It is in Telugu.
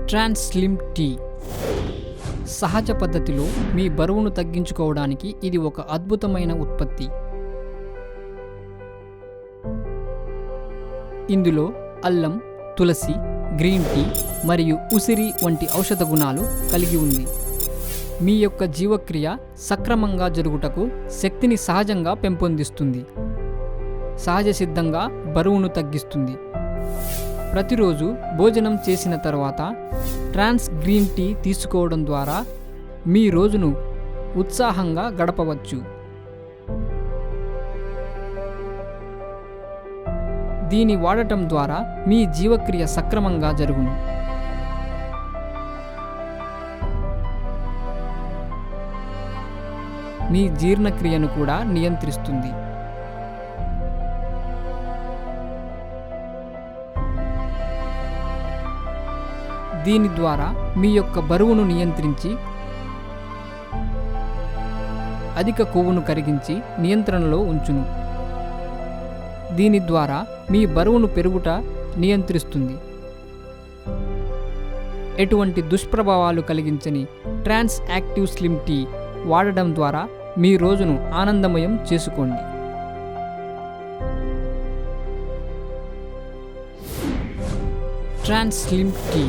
ట్రాన్స్ స్లిమ్ టీ సహజ పద్ధతిలో మీ బరువును తగ్గించుకోవడానికి ఇది ఒక అద్భుతమైన ఉత్పత్తి. ఇందులో అల్లం, తులసి, గ్రీన్ టీ మరియు ఉసిరి వంటి ఔషధ గుణాలు కలిగి ఉంది. మీ యొక్క జీవక్రియ సక్రమంగా జరుగుటకు శక్తిని సహజంగా పెంపొందిస్తుంది. సహజ సిద్ధంగా బరువును తగ్గిస్తుంది. ప్రతిరోజు భోజనం చేసిన తర్వాత ట్రాన్స్ గ్రీన్ టీ తీసుకోవడం ద్వారా మీ రోజును ఉత్సాహంగా గడపవచ్చు. దీని వాడటం ద్వారా మీ జీవక్రియ సక్రమంగా జరుగును. మీ జీర్ణక్రియను కూడా నియంత్రిస్తుంది. దీని ద్వారా మీ యొక్క బరువును నియంత్రించి అధిక కొవ్వును కరిగించి నియంత్రణలో ఉంచును. దీని ద్వారా మీ బరువును పెరుగుట నియంత్రిస్తుంది. ఎటువంటి దుష్ప్రభావాలు కలిగించని ట్రాన్స్ యాక్టివ్ స్లిమ్ టీ వాడడం ద్వారా మీ రోజును ఆనందమయం చేసుకోండి. ట్రాన్స్ స్లిమ్ టీ